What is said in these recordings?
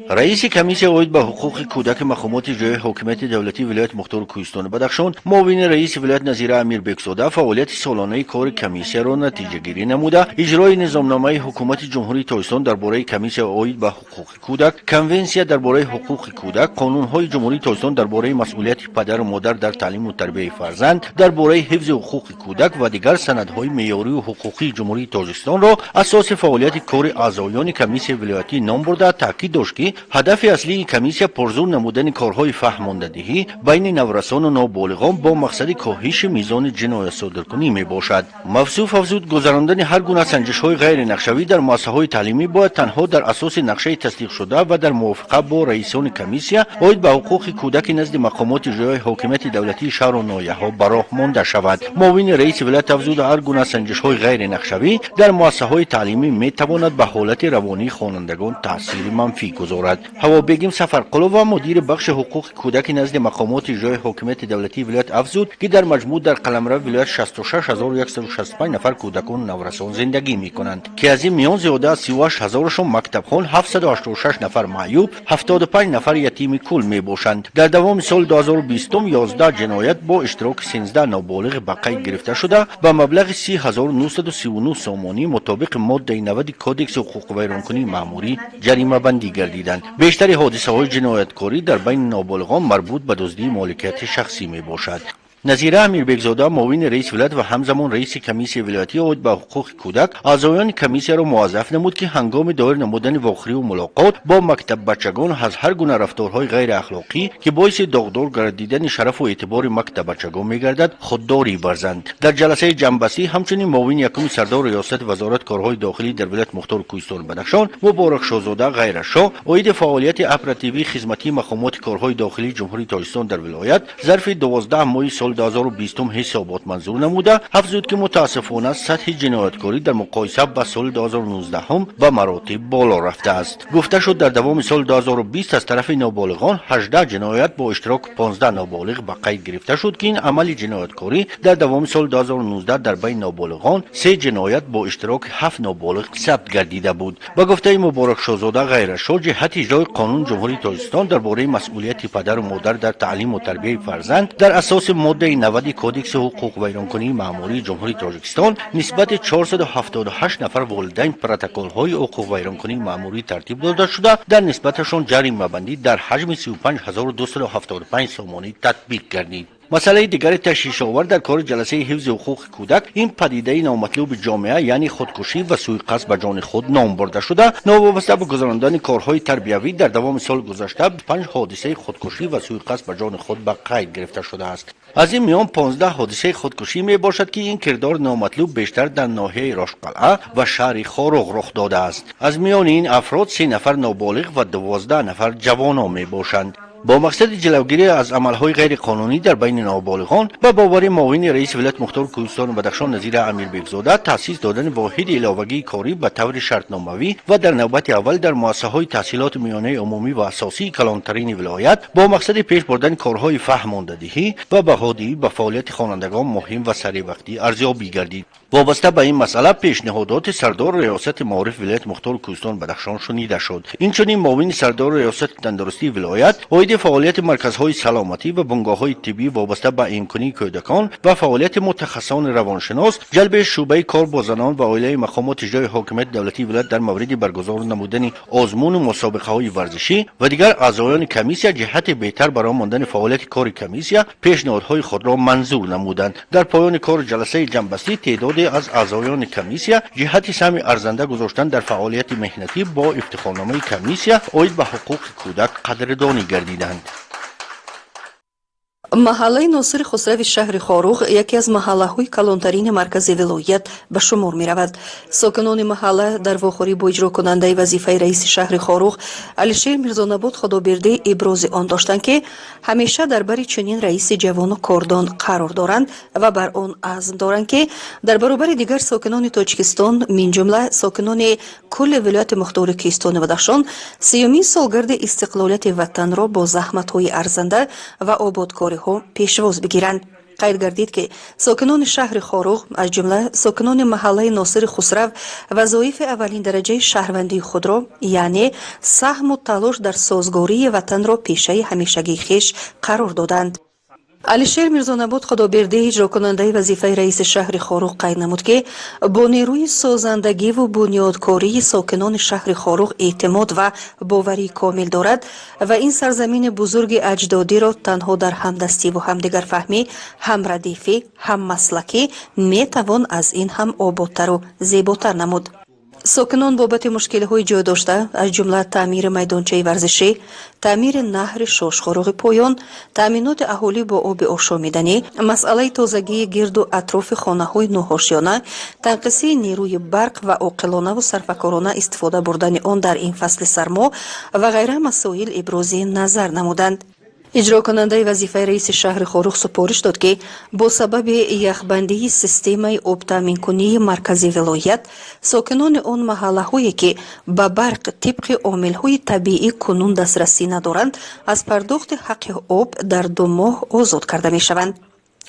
رئیس کمیسیون اوید به حقوق کودک مقامات اجرایی حاکمیت دولتی ولایت مختار کوهستان بدخشان معاون رئیس ولایت نظیر امیر بکزاده فعالیت سالانه کار کمیسیون را نتیجه گیری نموده اجرای نظامنامه حکومت جمهوری تاجیکستان درباره کمیسیون اوید به حقوق کودک، کنونسیا درباره حقوق کودک، قانون‌های جمهوری تاجیکستان درباره مسئولیت پدر و مادر در تعلیم و تربیت فرزند، درباره حفظ حقوق کودک و دیگر سندهای معیاری و حقوقی جمهوری تاجیکستان را اساس فعالیت کار اعضایان کمیسیون ولایتی نام برده تاکید داشت که هدف اصلی کمیسیون پرزور نمودن کارهای فهماندهی بین نورسان و نابالغان با مقصد کاهش میزان جنایت صادرکنی می باشد. موصوف افزود گذراندن هر گونه سنجش‌های غیر نقشه‌ای در مؤسسه‌های تعلیمی باید تنها در اساس نقشه تصدیق شده و در موافقت با رئیسان کمیسیون اوید به حقوق کودک نزد مقامات اجرایی حاکمیت دولتی شهر و ناحیه‌ها براه مانده شود. معاون رئیس ولایت افزود هر گونه سنجش‌های غیر نقشه‌ای در مؤسسه‌های تعلیمی می‌تواند به حالت روانی خوانندگان تاثیر منفی گذارد. هوا بیگم سفرقلو و مدیر بخش حقوق کودک نزد مقامات اجرایی حاکمیت دولتی ولایت افزود که در مجموع در قلمرو ولایت 66165 نفر کودکان نورسان زندگی می‌کنند که از این میان زیاده از 38000شان مکتبخوان، 786 نفر معیوب، 75 نفر یتیم کل میباشند. در دوام سال 2020 11 جنایت با اشتراک 13 نابالغ به قید گرفته شده و مبلغ 30939 سامانی مطابق ماده 90 کودکس حقوق ویرانکنی مأموری جریمه بندی گردیدند. بیشتر حادثه های جنایتکاری در بین نابالغان مربوط به دزدی مالکیت شخصی می باشد. نظیر امیر بکزاده معاون رئیس ولایت و همزمان رئیس کمیسیون ولایتی اوید به حقوق کودک اعضایان کمیسیون را موظف نمود که هنگام دایر نمودن واخری و ملاقات با مکتب بچگان از هر گونه رفتارهای غیر اخلاقی که باعث داغدار گردیدن شرف و اعتبار مکتب بچگان میگردد خودداری ورزند. در جلسه جنببندی همچنین معاون یکم سردار ریاست وزارت کارهای داخلی در ولایت مختار کوهستان بدخشان مبارک شاهزاده غیرشاه اوید فعالیت اپراتیوی خدمتی مقامات کارهای داخلی جمهوری تاجیکستان در ولایت ظرف 12 ماه سال 2020 حسابات منظور نموده افزود که متاسفانه سطح جنایتکاری در مقایسه با سال 2019 هم به مراتب بالا رفته است. گفته شد در دوام سال 2020 از طرف نابالغان 18 جنایت با اشتراک 15 نابالغ به قید گرفته شد که این عمل جنایتکاری در دوام سال 2019 در بین نابالغان 3 جنایت با اشتراک 7 نابالغ ثبت گردیده بود. با گفته مبارک شاهزاده غیرشاه جهت اجرای قانون جمهوری تاجیکستان درباره مسئولیت پدر و مادر در تعلیم و تربیت فرزند در اساس ماده 90 کودکس حقوق ویرانکنی مأموری جمهوری تاجیکستان نسبت 478 نفر والدین پروتکل‌های حقوق ویرانکنی مأموری ترتیب داده شده در نسبتشان جریمه بندی در حجم 35275 سامانی تطبیق گردید. مسئله دیگر تشویش آور در کار جلسه حفظ حقوق کودک این پدیده نامطلوب جامعه یعنی خودکشی و سوء قصد به جان خود نام برده شده ناوابسته به گذراندن کارهای تربیوی در دوام سال گذشته 5 حادثه خودکشی و سوء قصد به جان خود به قید گرفته شده است. از این میان 15 حادثه خودکشی می باشد که این کردار نامطلوب بیشتر در ناحیه راشقلعه و شهر خاروغ رخ داده است. از میان این افراد 3 نفر نابالغ و 12 نفر جوانان می باشند. با مقصد جلوگیری از عملهای غیر قانونی در بین نابالغان و باور معاون رئیس ولایت مختار کوهستان بدخشان نظیر امیر بکزاده تأسیس دادن واحد علاوگی کاری به طور شرطنامه‌ای و در نوبت اول در مؤسسه‌های تحصیلات میانه عمومی و اساسی کلانترین ولایت با مقصد پیش بردن کارهای فهماندهی و بهادی به فعالیت خوانندگان مهم و سریع وقتی ارزیابی گردید. وابسته به این مسئله پیشنهادات سردار ریاست معارف ولایت مختار کوهستان بدخشان شنیده شد. اینچنین معاون سردار ریاست تندرستی ولایت اوید فعالیت مرکزهای سلامتی و بنگاه‌های طبی وابسته به امکانی کودکان و فعالیت متخصصان روانشناس جلب شعبه کار با زنان و عائله مقامات اجرای حاکمیت دولتی ولایت در مورد برگزار نمودن آزمون و مسابقه‌های ورزشی و دیگر اعضایان کمیسیون جهت بهتر برای ماندن فعالیت کار کمیسیون پیشنهادهای خود را منظور نمودند. در پایان کار جلسه جنببندی تعداد از اعضایان کمیسیون جهت سهم ارزنده گذاشتن در فعالیت مهنتی با افتخارنامه کمیسیون اوید به حقوق کودک قدردانی گردیدند. محله ناصر خسروی شهر خاروغ یکی از محله‌های کلانترین مرکز ولایت به شمار می‌رود. ساکنان محله در واخوری با اجرا کننده وظیفه رئیس شهر خاروغ علیشیر میرزانبود خدابرده ابراز آن داشتند که همیشه در بر چنین رئیس جوان و کاردان قرار دارند و بر آن عزم دارند که در برابر دیگر ساکنان تاجیکستان من جمله ساکنان کل ولایت مختار کوهستان بدخشان 30مین سالگرد استقلالیت وطن را با زحمت‌های ارزنده و آبادکاری پیشواز بگیرند. قید گردید که ساکنان شهر خاروغ از جمله ساکنان محله ناصر خسرو وظایف اولین درجه شهروندی خود را یعنی سهم و تلاش در سازگاری وطن را پیشه همیشگی خویش قرار دادند. علیشیر میرزانبود خدابرده اجرا کننده وظیفه رئیس شهر خاروغ قید نمود که با نیروی سازندگی و بنیادکاری ساکنان شهر خاروغ اعتماد و باوری کامل دارد و این سرزمین بزرگ اجدادی را تنها در همدستی و همدیگر فهمی، هم ردیفی، هم مسلکی می توان از این هم آبادتر و زیباتر نمود. ساکنان بابت مشکل‌های جای داشته از جمله تعمیر میدانچه ورزشی، تعمیر نهر شاشخاروغ پایان، تامینات اهالی با آب آشامیدنی، مسئله تازگی گرد و اطراف خانه‌های نوحاشیانه، تنقیصی نیروی برق و عاقلانه و صرفه‌کارانه استفاده بردن آن در این فصل سرما و غیره مسائل ابراز نظر نمودند. اجرا کننده وظیفه رئیس شهر خاروغ سپارش داد که با سبب یخبندی سیستم آب تامین کنی مرکزی ولایت ساکنان آن محله هایی که به برق طبق عامل های طبیعی کنون دسترسی ندارند از پرداخت حق آب در 2 ماه آزاد کرده می شوند.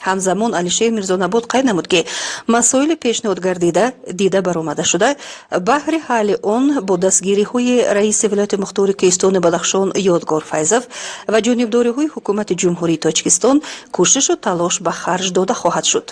همزمان علیشیر میرزانبود قید نمود که مسائل پیشنهاد گردیده دیده برآمده شده بهر حل آن با دستگیری های رئیس ولایت مختار کیستان بدخشان یادگار فیضов و جانبداری های حکومت جمهوری تاجیکستان کوشش و تلاش به خرج داده خواهد شد.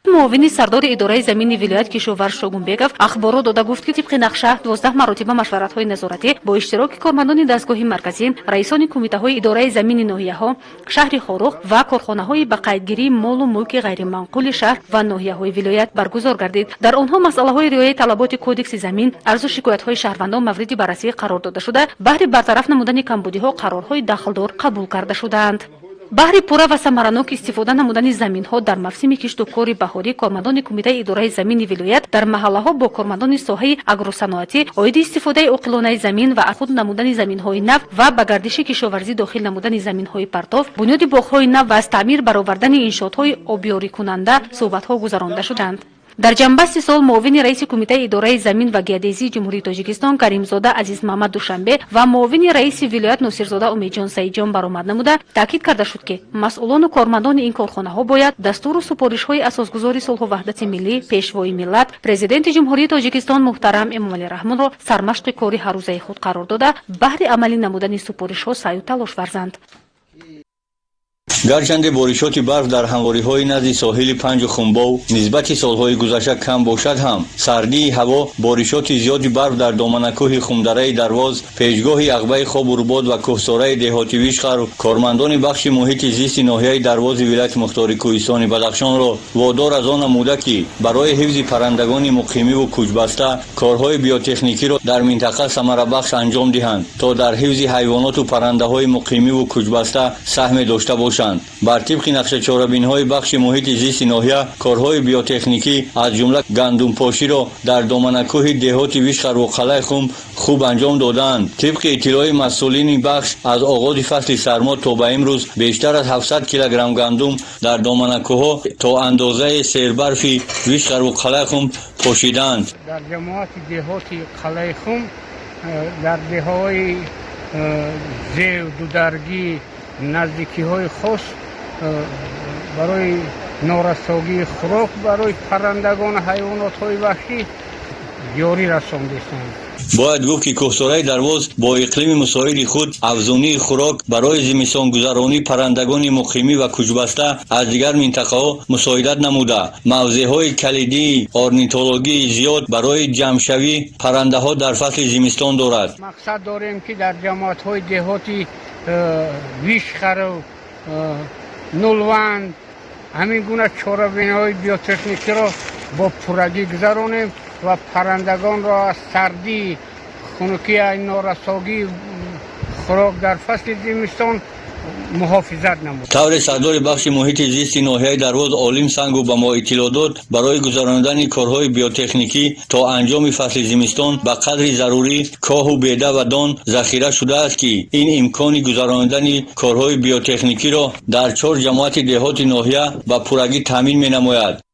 معاون سردار اداره زمینی ولایت کشاور شوگونبеков اخبارات داده گفت که طبق نقشه 12 مراتب مشورت‌های نظارتی با اشتراک کارمندان دستگاه مرکزی، رئیسان کمیته‌های اداره زمینی ناحیه‌ها، شهر خاروغ و کارخانه‌های به قیدگیری مال و ملک غیر منقول شهر و ناحیه‌های ولایت برگزار گردید. در آنها مسائل‌های رعایت طلبات کدکس زمین، عرض و شکایت‌های شهروندان مورد بررسی قرار داده شده، بهر برطرف نمودن کمبودی‌ها قرارهای دخلدار قبول کرده شدند. بهر پورا و ثمرانок استفاده نمودن زمین‌ها در موسم کشت و کار بهاری کارمندان کمیته اداره زمینی ولایت در محله‌ها با کارمندان ساحه اگروصنعتی عاید استفاده عاقلانه زمین و خود نمودن زمین‌های نو و به گردش کشاورزی داخل نمودن زمین‌های پرتاف، بنیاد باغ‌های نو و از تعمیر برآوردن انشاءات‌های آبیاری کننده صحبت‌ها گذرانده شدند. در جنبست سال معاون رئیس کمیته اداره زمین و گیادزی جمهوری تاجیکستان کریمزاده عزیز محمد دوشنبه و معاون رئیس ولایت ناصرزاده امیدجان سعیدجان برآمد نموده تاکید کرده شد که مسئولان و کارمندان این کارخانه‌ها باید دستور و سپارش‌های اساسگذار صلح و وحدت ملی پیشوای ملت پرزیدنت جمهوری تاجیکستان محترم امامعلی رحمان را سرمشق کاری هر روزه خود قرار داده بهر عملی نمودن سپارش‌ها سعی و تلاش ورزند. گرچند بارشات برف در همواری‌های نزد ساحل پنج خنبو نسبت سال‌های گذشته کم باشد هم سردی هوا بارشات زیادی برف در دامنکوه خمدره درواز پیشگاه عقبه خواب و رباط و کوهسارای دهاتی ویشخر کارمندان بخش محیط زیست ناحیه درواز ولایت مختار کوهستان بدخشان را وادار از آن نموده که برای حفظ پرندگان مقیمی و کوچ‌بسته کارهای بیوتکنیکی را در منطقه ثمره بخش انجام دهند تا در حفظ حیوانات و پرنده‌های مقیمی و کوچ‌بسته سهم داشته باشند. بر طبق نقشه چاره‌بین‌های بخش محیط زیست ناحیه کارهای بیوتکنیکی از جمله گندم پاشی را در دامنکوه دهات ویشخر و قلعه خم خوب انجام دادند. طبق اطلاع مسئولین بخش از آغاز فصل سرما تا به امروز بیشتر از 700 کیلوگرم گندم در دامنکوه تا اندازه سیربرفی ویشخر و قلعه خم پاشیدند. در جماعت دهات قلعه خم در دههای زیو دودرگی نزدیکی های خاص برای نارساگی خوراک برای پرندگان و حیوانات های وحشی جاری رسانده‌اند. باید گفت که کوهسارای درواز با اقلیم مساعد خود افزونی خوراک برای زمستان گذرانی پرندگان مقیمی و کوچ‌بسته از دیگر منطقه‌ها مساعدت نموده موضع‌های کلیدی ornitologi زیاد برای جمع‌شوی پرنده‌ها در فصل زمستان دارد. مقصد داریم که در جماعت‌های دهاتی ویشخر و نولوند همین گونه چاره‌بینی‌های بیوتکنیکی را با پورگی گذرانیم و پرندگان را از سردی، خنکی، نارساگی خوراک در فصل زمستان محافظت نمود. طور سردار بخش محیط زیست ناحیه درواز عالم سنگو به ما اطلاع داد برای گذراندن کارهای بیوتکنیکی تا انجام فصل زمستان به قدر ضروری کاه و بیده و دان ذخیره شده است که این امکان گذراندن کارهای بیوتکنیکی را در 4 جماعت دهات ناحیه به پورگی تامین می نماید.